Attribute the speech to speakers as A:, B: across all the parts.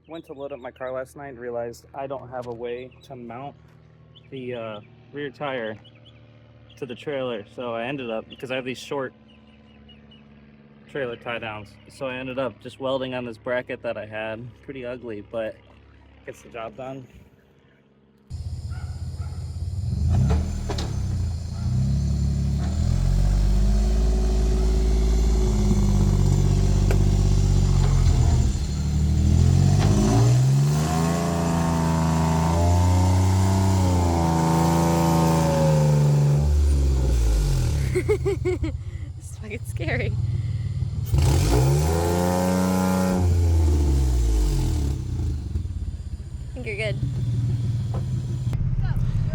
A: went to load up my car last night and realized I don't have a way to mount the rear tire to the trailer. So I ended up, because I have these short trailer tie downs, so I ended up just welding on this bracket that I had. Pretty ugly, but gets the job done.
B: It's fucking scary. I think you're good.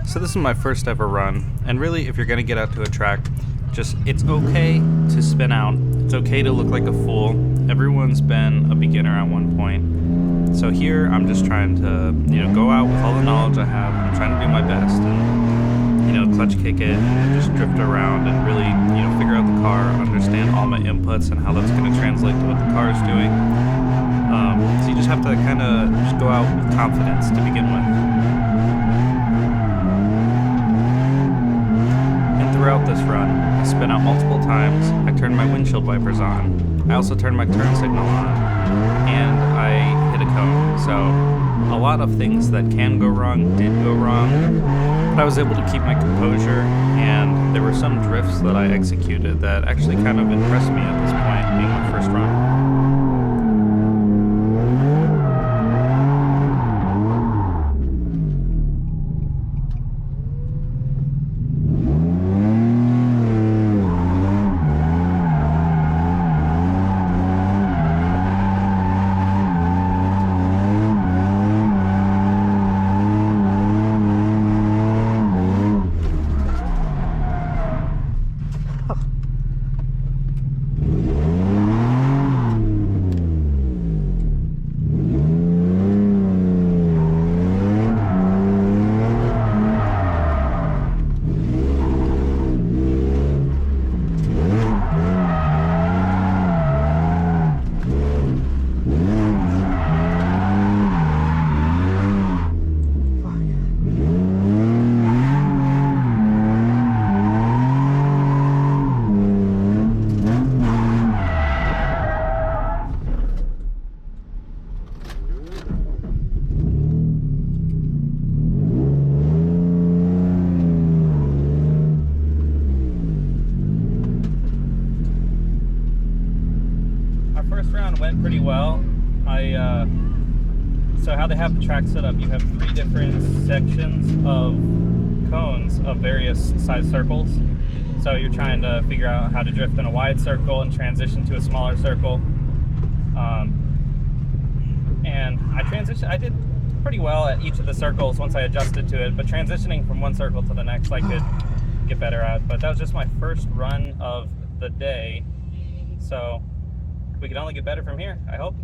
A: So this is my first ever run, and really if you're gonna get out to a track, it's okay to spin out. It's okay to look like a fool. Everyone's been a beginner at one point. So here I'm just trying to, go out with all the knowledge I have. I'm trying to do my best and, clutch kick it and just drift around and really, figure out the car, understand all my inputs and how that's gonna translate to what the car is doing. So you just have to kind of just go out with confidence to begin with. Throughout this run, I spin out multiple times, I turned my windshield wipers on, I also turned my turn signal on, and I hit a cone. So a lot of things that can go wrong did go wrong, but I was able to keep my composure, and there were some drifts that I executed that actually kind of impressed me at this point, being my first run. Went pretty well. So how they have the track set up, you have 3 different sections of cones of various size circles. So you're trying to figure out how to drift in a wide circle and transition to a smaller circle. And I did pretty well at each of the circles once I adjusted to it, but transitioning from one circle to the next I could get better at. But that was just my first run of the day. So we can only get better from here, I hope.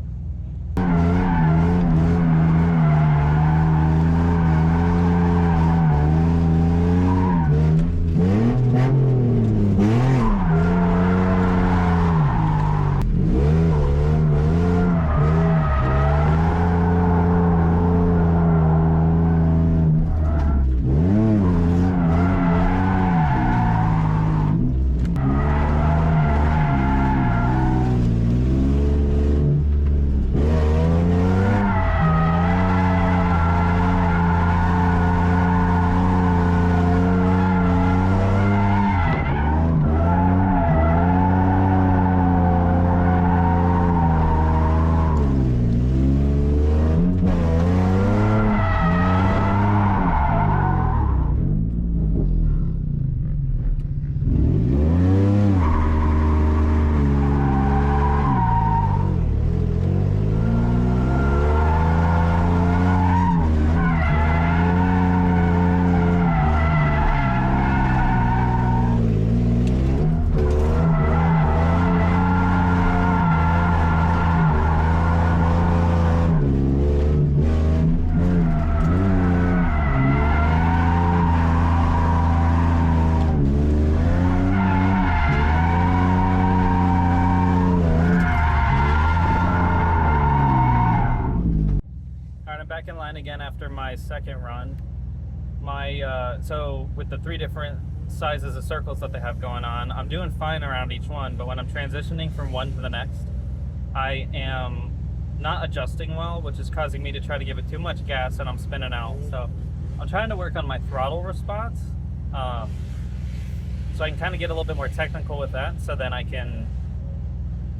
A: I'm back in line again after my second run. So with the 3 different sizes of circles that they have going on, I'm doing fine around each one, but when I'm transitioning from one to the next, I am not adjusting well, which is causing me to try to give it too much gas and I'm spinning out. So I'm trying to work on my throttle response, so I can kind of get a little bit more technical with that, so then I can,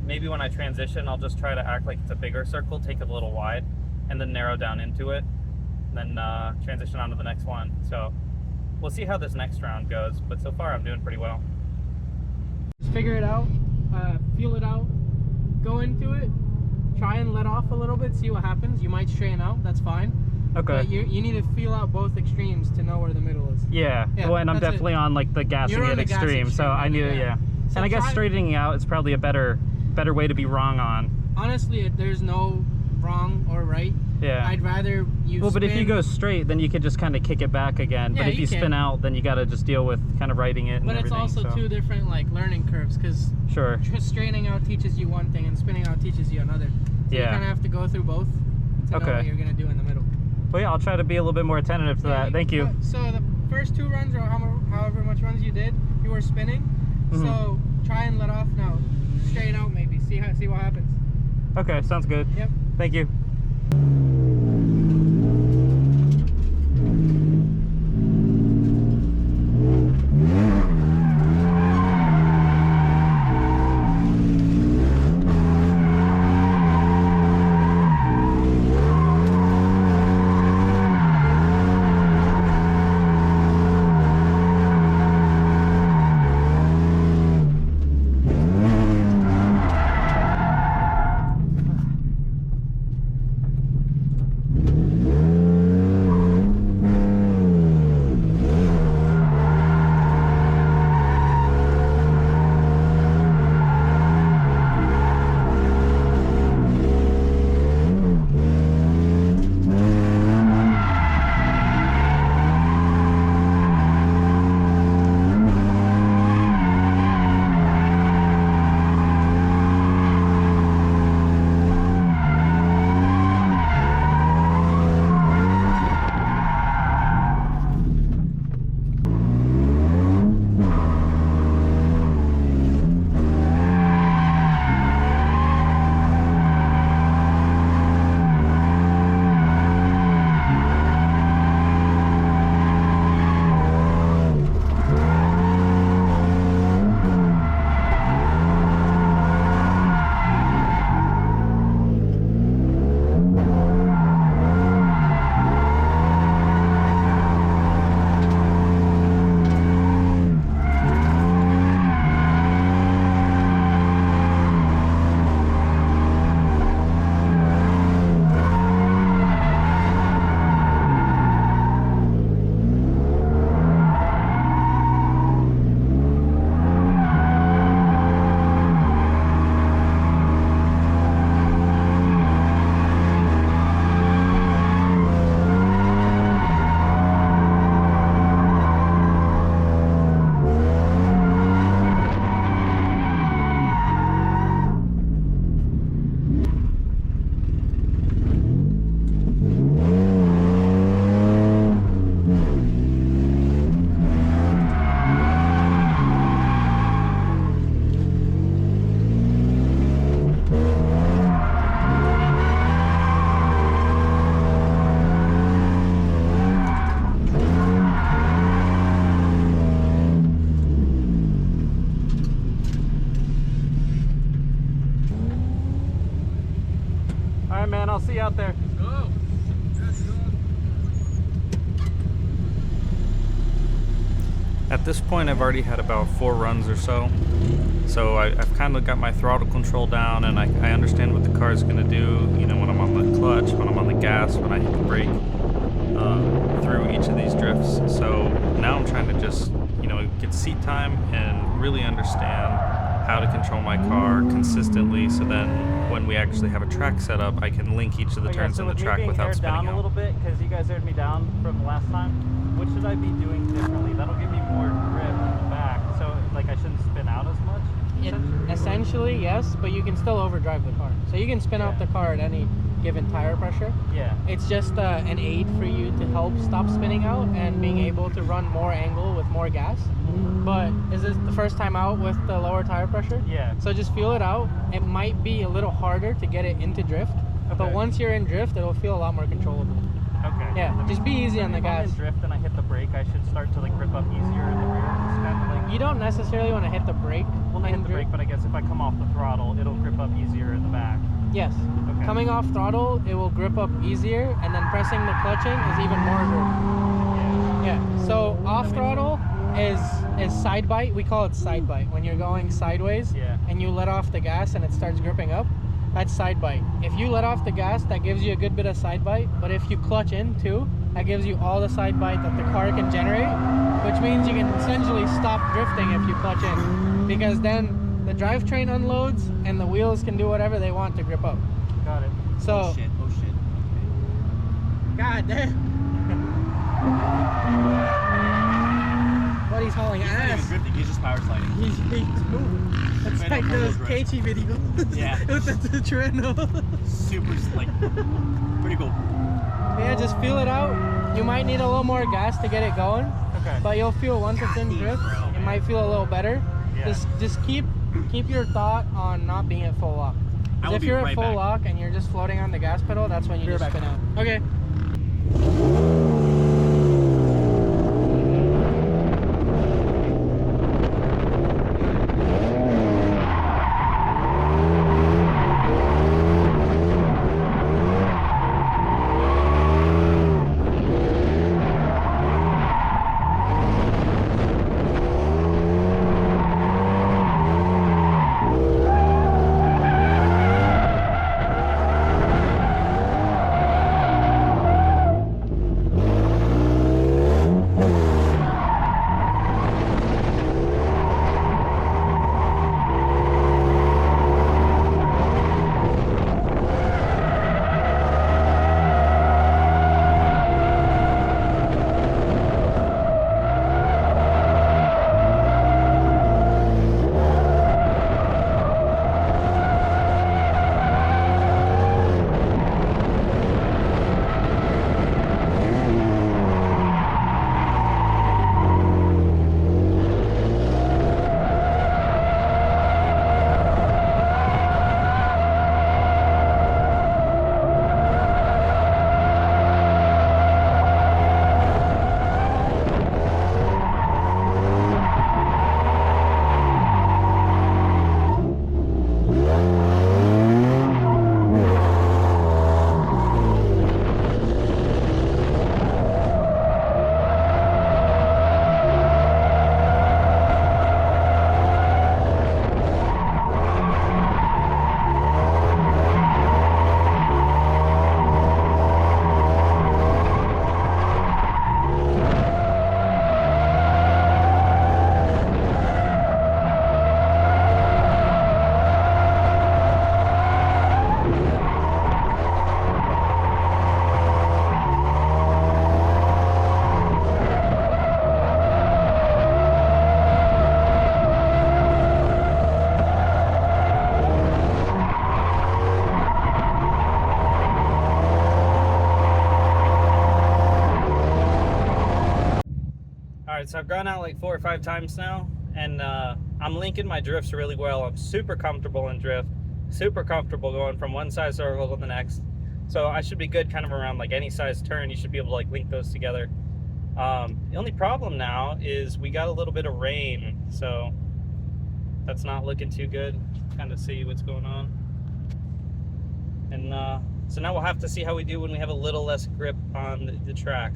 A: maybe when I transition, I'll just try to act like it's a bigger circle, take it a little wide, and then narrow down into it, and then transition on to the next one. So we'll see how this next round goes, but so far I'm doing pretty well.
B: Just figure it out, feel it out, go into it, try and let off a little bit, see what happens. You might strain out, that's fine.
C: Okay.
B: But you need to feel out both extremes to know where the middle is.
C: Yeah, well, and I'm definitely on like the gassing it extreme, so I knew, yeah. So and I guess straightening out is probably a better way to be wrong on.
B: Honestly, there's no wrong or right.
C: Yeah.
B: I'd rather you
C: but if you go straight, then you could just kind of kick it back again.
B: Yeah,
C: but if you spin out, then you got to just deal with kind of righting it and everything.
B: But it's also 2 different like learning curves, because
C: sure,
B: straightening out teaches you one thing and spinning out teaches you another. So you kind of have to go through both to know what you're going to do in the middle.
C: Well, yeah, I'll try to be a little bit more attentive to that. Thank you.
B: So the first 2 runs, or however much runs you did, you were spinning. So try and let off now. Straighten out maybe. See what happens.
C: Okay, sounds good.
B: Yep.
C: Thank you. I'll see you out there.
B: Go.
A: At this point, I've already had about 4 runs or so. So I've kind of got my throttle control down, and I understand what the car is going to do, you know, when I'm on the clutch, when I'm on the gas, when I hit the brake, through each of these drifts. So now I'm trying to just, you know, get seat time and really understand how to control my car consistently, so then when we actually have a track set up, I can link each of the turns in the track without spinning
C: down
A: out.
C: a little bit, because you guys aired me down from last time. What should I be doing differently? That'll give me more grip in the back, so like I shouldn't spin out as much.
B: Essentially, yes, but you can still overdrive the car. So you can spin out the car at any given tire pressure.
C: Yeah.
B: It's just an aid for you to help stop spinning out and being able to run more angle with more gas. But is this the first time out with the lower tire pressure?
C: Yeah.
B: So just feel it out. It might be a little harder to get it into drift, but
C: Okay.
B: once you're in drift, it'll feel a lot more controllable.
C: Okay.
B: Yeah, just be easy on the
C: If I'm
B: gas.
C: in drift and I hit the brake, I should start to like grip up easier in the rear. Just kind of like.
B: You don't necessarily want to hit the brake.
C: Well, not
B: in
C: hit the brake,
B: drift.
C: but I guess if I come off the throttle, it'll grip up easier in the back.
B: Yes.
C: Okay.
B: Coming off throttle, it will grip up easier, and then pressing the clutching is even more grip. Yeah. So off throttle is side bite. We call it side bite. When you're going sideways
C: Yeah.
B: and you let off the gas and it starts gripping up, that's side bite. If you let off the gas, that gives you a good bit of side bite. But if you clutch in too, that gives you all the side bite that the car can generate, which means you can essentially stop drifting if you clutch in, because then the drivetrain unloads and the wheels can do whatever they want to grip up.
C: Got it.
B: So,
D: Oh shit.
B: God damn. Buddy's hauling
D: He's not even
B: ass.
D: drifting, he's just power sliding.
B: He's moving. It's
D: Right
B: like
D: up
B: those
D: front wheels,
B: KT videos.
D: Yeah.
B: With the treadmill.
D: Super, like, pretty cool.
B: Yeah, just feel it out. You might need a little more gas to get it going,
C: Okay.
B: but you'll feel once it's in drift,
D: bro,
B: it might feel a little better.
C: Yeah.
B: Just keep your thought on not being at full lock. 'Cause
D: I will
B: if
D: be
B: you're
D: right
B: at full
D: back.
B: lock and you're just floating on the gas pedal, that's when you just spin out. Okay.
A: Alright, so I've gone out like 4 or 5 times now, and I'm linking my drifts really well. I'm super comfortable in drift, super comfortable going from one size circle to the next. So I should be good kind of around like any size turn. You should be able to like link those together. The only problem now is we got a little bit of rain, so that's not looking too good. Kind of see what's going on. And so now we'll have to see how we do when we have a little less grip on the track.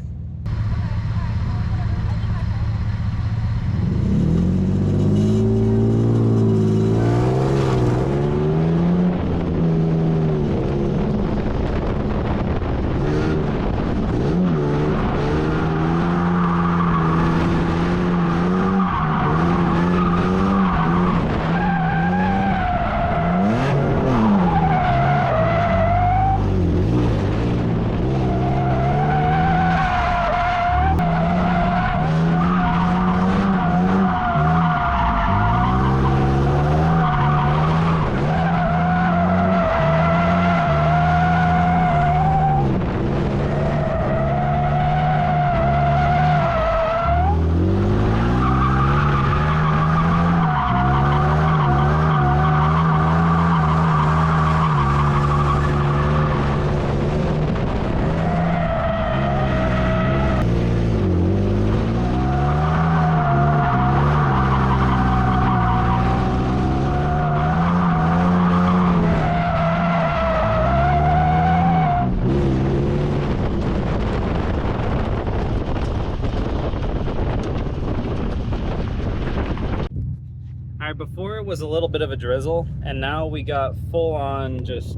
A: it was a little bit of a drizzle, and now we got full on just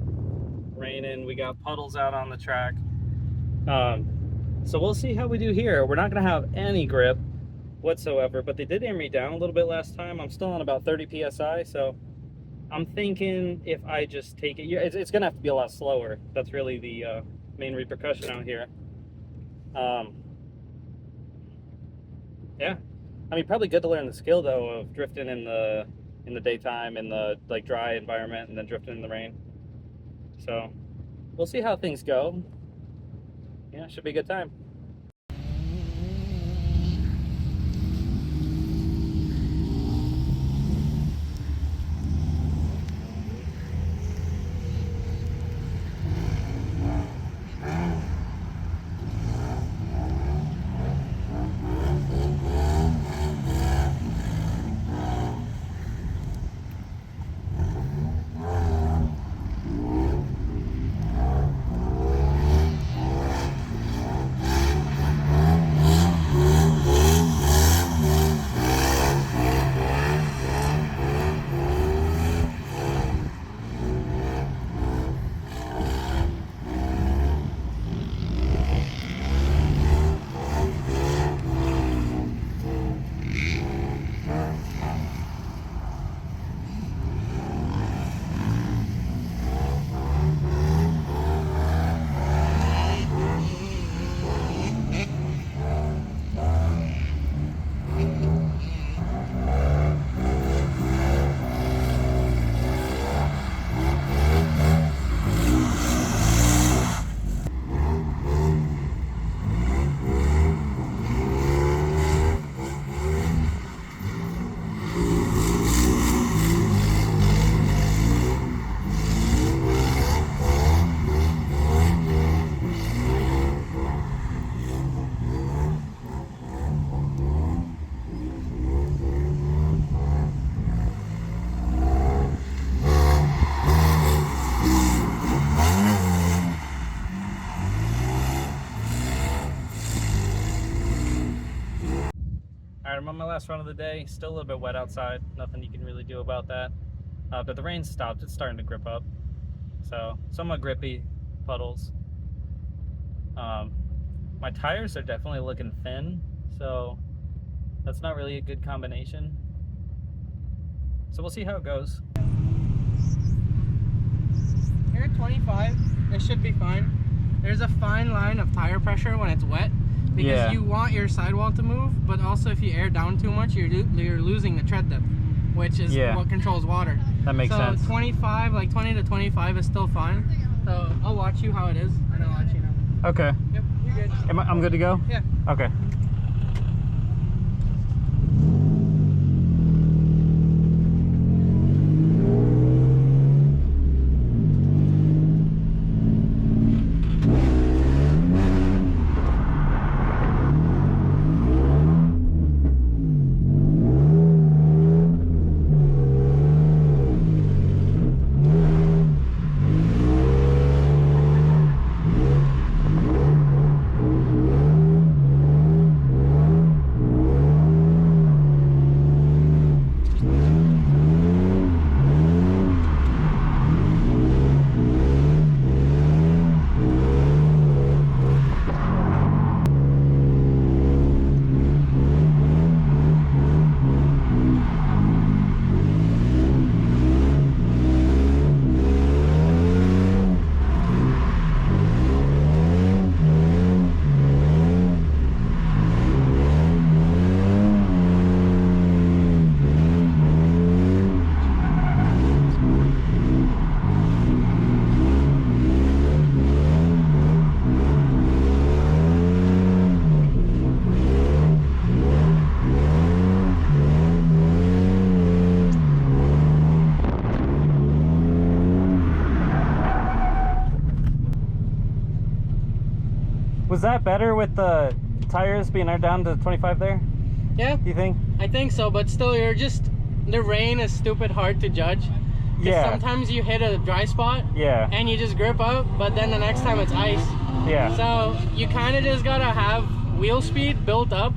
A: raining. We got puddles out on the track. So we'll see how we do here. We're not gonna have any grip whatsoever, but they did air me down a little bit last time. I'm still on about 30 psi, so I'm thinking if I just take it, it's gonna have to be a lot slower. That's really the main repercussion out here. Yeah, I mean, probably good to learn the skill though of drifting in the daytime in the like dry environment and then drifting in the rain. So we'll see how things go. Yeah, should be a good time. All right, I'm on my last run of the day. Still a little bit wet outside. Nothing you can really do about that. But the rain stopped. It's starting to grip up. So somewhat grippy puddles. My tires are definitely looking thin. So that's not really a good combination. So we'll see how it goes.
B: Here at 25, it should be fine. There's a fine line of tire pressure when it's wet. Because you want your sidewall to move, but also if you air down too much, you're losing the tread depth, which is what controls water.
A: That makes sense.
B: So 25, like 20 to 25 is still fine. So I'll watch you how it is, and I'll let you know.
A: Okay.
B: Yep, you're good.
A: I'm good to go?
B: Yeah.
A: Okay. Was that better with the tires being down to 25 there?
B: Yeah.
A: Do you think?
B: I think so, but still, the rain is stupid hard to judge.
A: Yeah.
B: Sometimes you hit a dry spot.
A: Yeah.
B: And you just grip up, but then the next time it's ice.
A: Yeah.
B: So you kind of just gotta have wheel speed built up,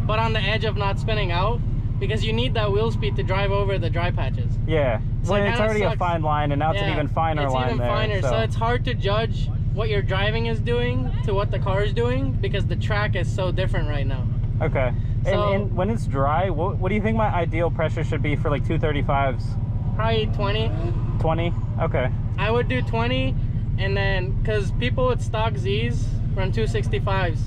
B: but on the edge of not spinning out, because you need that wheel speed to drive over the dry patches.
C: Yeah.
B: So
C: Well,
B: it
C: it's
B: kinda
C: already a
B: sucks.
C: fine line, and now it's an
B: Yeah,
C: even finer
B: it's
C: line
B: even
C: there.
B: finer, so it's hard to judge what your driving is doing to what the car is doing because the track is so different right now.
C: Okay.
B: So-
C: and when it's dry, what do you think my ideal pressure should be for like 235s?
B: Probably 20.
C: 20? Okay.
B: I would do 20, and then because people with stock Z's run 265s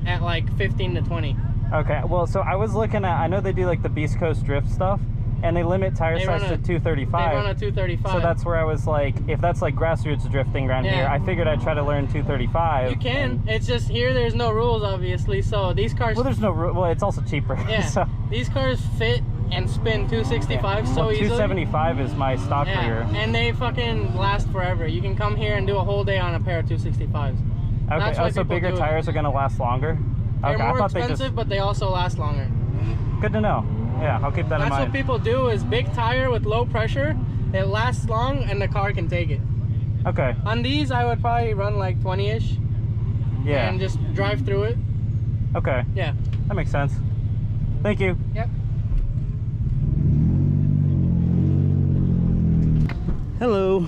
B: at like 15 to 20.
C: Okay. Well, so I was looking at, I know they do like the Beast Coast drift stuff, and they limit tire
B: They
C: size
B: run
C: to
B: a-
C: 235.
B: They run a 235.
C: So that's where I was like, if that's like grassroots drifting around
B: Yeah.
C: here, I figured I'd try to learn 235.
B: You can.
C: and-
B: It's just here. There's no rules, obviously. So these cars.
C: well, there's no, well, it's also cheaper.
B: Yeah.
C: so,
B: These cars fit and spin 265 so
C: well,
B: easily.
C: 275 is my stock
B: Yeah.
C: rear.
B: And they fucking last forever. You can come here and do a whole day on a pair of 265s.
C: Okay.
B: That's why
C: Oh, so
B: people
C: bigger
B: do it.
C: tires are gonna last longer.
B: They're
C: Okay. I
B: more
C: thought they
B: expensive,
C: just.
B: but they also last longer.
C: Good to know. Yeah, I'll keep that in
B: That's
C: mind.
B: what people do is big tire with low pressure. It lasts long and the car can take it.
C: Okay.
B: On these, I would probably run like 20-ish
C: Yeah.
B: and just drive through it.
C: Okay.
B: Yeah.
C: That makes sense. Thank you.
B: Yep.
A: Hello.